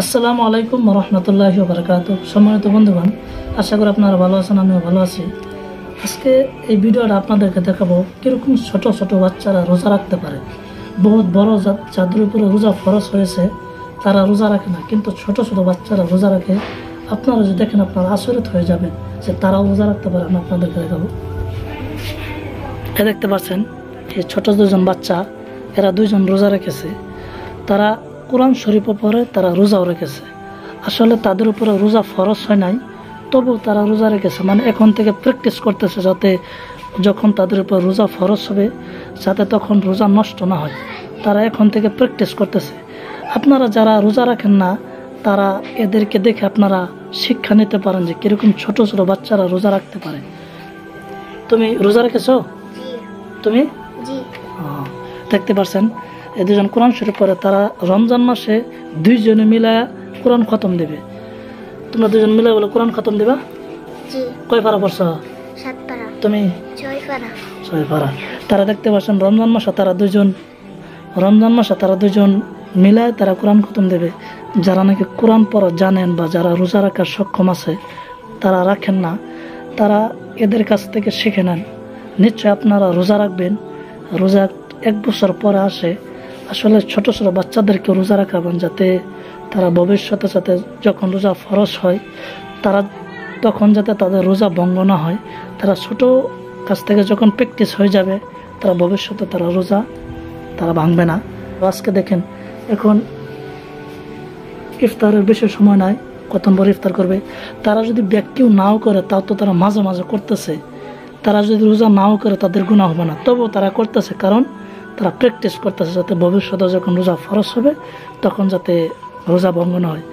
আসসালামু আলাইকুম রহমতুল্লাহি ওয়া বারাকাতুহু। সম্মানিত বন্ধুগণ, আশা করি আপনারা ভালো আছেন, আমিও ভালো আছি। আজকে এই ভিডিওটা আপনাদেরকে দেখাবো কীরকম ছোট ছোট বাচ্চারা রোজা রাখতে পারে। বহুত বড় যাদের উপরে রোজা ফরজ হয়েছে তারা রোজা রাখে না, কিন্তু ছোট ছোট বাচ্চারা রোজা রাখে। আপনারা যদি দেখেন আপনারা আচরিত হয়ে যাবেন যে তারাও রোজা রাখতে পারে। আমি আপনাদেরকে দেখাবো। এ দেখতে পাচ্ছেন, এই ছোট দুজন বাচ্চা, এরা দুইজন রোজা রেখেছে। তারা কোরআন শরীফও পড়ে, তারা রোজাও রেখেছে। আসলে তাদের উপরে রোজা ফরজ হয় নাই, তবু তারা রোজা রেখেছে। মানে এখন থেকে প্র্যাকটিস করতেছে, যাতে যখন তাদের উপর রোজা ফরজ হবে যাতে তখন রোজা নষ্ট না হয়। তারা এখন থেকে প্র্যাকটিস করতেছে। আপনারা যারা রোজা রাখেন না তারা এদেরকে দেখে আপনারা শিক্ষা নিতে পারেন যে কীরকম ছোট ছোট বাচ্চারা রোজা রাখতে পারে। তুমি রোজা রেখেছো? তুমি দেখতে পাচ্ছেন এই দুজন কোরআন শরীফ পড়ে। তারা রমজান মাসে দুইজনে মিলায় কোরআন খতম দেবে। তোমরা দুজন মিলায় বলে কোরআন খতম দেবা? কয় পারা পড়ছ? 7 পারা। তুমি? 6 পারা। 6 পারা। তারা দেখতে পাচ্ছেন রমজান মাসে তারা দুজন মিলায় তারা কোরআন খতম দেবে। যারা নাকি কোরআন পড়া জানেন বা যারা রোজা রাখার সক্ষম আছে তারা রাখেন না, তারা এদের কাছ থেকে শিখে নেন। নিশ্চয় আপনারা রোজা রাখবেন। রোজা 1 বছর পরে আসে। আসলে ছোট ছোট বাচ্চাদেরকে রোজা রাখাবেন, যাতে তারা ভবিষ্যতে যাতে যখন রোজা ফরজ হয় তারা তখন যাতে তাদের রোজা ভঙ্গ না হয়। তারা ছোট কাছ থেকে যখন প্র্যাকটিস হয়ে যাবে তারা ভবিষ্যতে তারা রোজা ভাঙবে না। আজকে দেখেন, এখন ইফতারের বেশি সময় নাই, কতক্ষণ পর ইফতার করবে। তারা যদি ব্যক্তিও নাও করে তাও তো তারা মাঝে মাঝে করতেছে। তারা যদি রোজা নাও করে তাদের গুনাহ হবে না, তবুও তারা করতেছে, কারণ তারা প্র্যাকটিস করতেছে যাতে ভবিষ্যতে যখন রোজা ফরজ হবে তখন যাতে রোজা ভঙ্গ না হয়।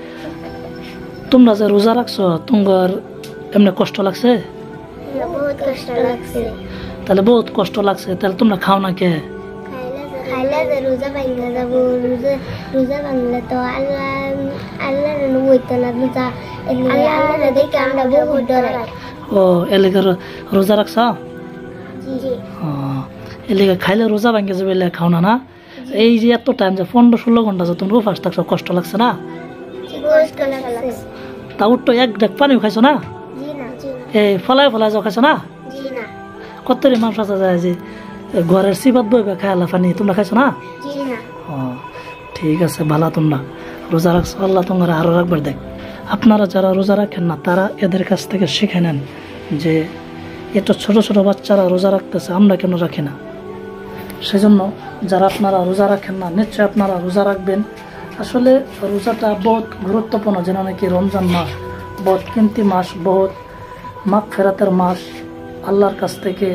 তোমরা যে রোজা রাখছো তোমার এমনি কষ্ট লাগছে? বহুত কষ্ট লাগছে। তাহলে বহুত কষ্ট লাগছে, তাহলে তোমরা খাও না কে? খাইলে যে রোজা ভাঙা যাব। রোজা ভাঙলে তো আল্লাহ হইতো না। আল্লাহ দেখে আমরা বহুত ডরাই। ও এলাকার রোজা রাখছ? এলাকা খাইলে রোজা ভাঙে যাবে, এলাকা খাও না? না, এই যে এত টাইম যে 15-16 ঘন্টা যে তোমরা উপাস থাকছো, কষ্ট লাগছে না? তা উঠতো 1 ডাক পানিও খাইছো না? এই ফলায় যাও খাইছো না? কতরি মানুষ আছে যায় যে ঘরের সিবাত বইবে খাইলা পানি, তোমরা খাইছো না? ঠিক আছে, ভালো। তোমরা রোজা রাখছো, আল্লাহ তোমার আরো রাখবার দেখ। আপনারা যারা রোজা রাখেন না তারা এদের কাছ থেকে শিখে নেন যে এত ছোট ছোট বাচ্চারা রোজা রাখতেছে, আমরা কেন রাখি না। সেজন্য যারা আপনারা রোজা রাখেন না নিশ্চয় আপনারা রোজা রাখবেন। আসলে রোজাটা বহুত গুরুত্বপূর্ণ, যেন নাকি রমজান মাস বহুত কিমতি মাস, বহুত মাগফিরাতের মাস, আল্লাহর কাছ থেকে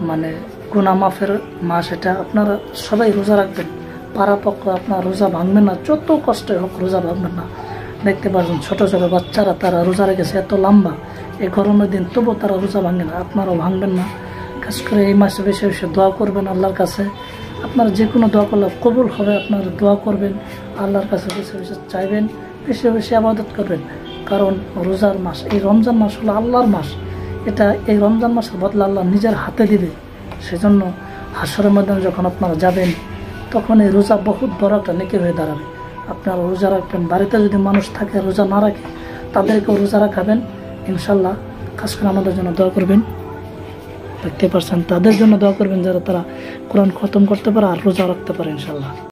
মানে গুনাহ মাফের মাস। এটা আপনারা সবাই রোজা রাখবেন। পারাপক্ষ আপনার রোজা ভাঙবেন না, যত কষ্ট হোক রোজা ভাঙবেন না। দেখতে পাচ্ছেন ছোট ছোট বাচ্চারা তারা রোজা রেখেছে এত লম্বা এই গরমের দিন, তবুও তারা রোজা ভাঙে না। আপনারাও ভাঙবেন না। খাস করে এই মাসে বেশি বেশি দোয়া করবেন আল্লাহর কাছে। আপনারা যে কোনো দোয়া করলে কবুল হবে। আপনারা দোয়া করবেন আল্লাহর কাছে, বেশি বেশি চাইবেন, বেশি বেশি ইবাদত করবেন। কারণ রোজার মাস, এই রমজান মাস হলো আল্লাহর মাস। এটা এই রমজান মাসের বদলা আল্লাহ নিজের হাতে দিবে। সেজন্য হাসরের ময়দানে যখন আপনারা যাবেন তখন এই রোজা বহুত বড় একটা নেকি হয়ে দাঁড়াবে। আপনারা রোজা রাখবেন। বাড়িতে যদি মানুষ থাকে রোজা না রাখে তাদেরকেও রোজা রাখাবেন ইনশাল্লাহ। খাস করে আমাদের জন্য দোয়া করবেন। দেখতে পাচ্ছেন তাদের জন্য দোয়া করবেন যারা তারা কোরআন খতম করতে পারে আর রোজা রাখতে পারে ইনশাল্লাহ।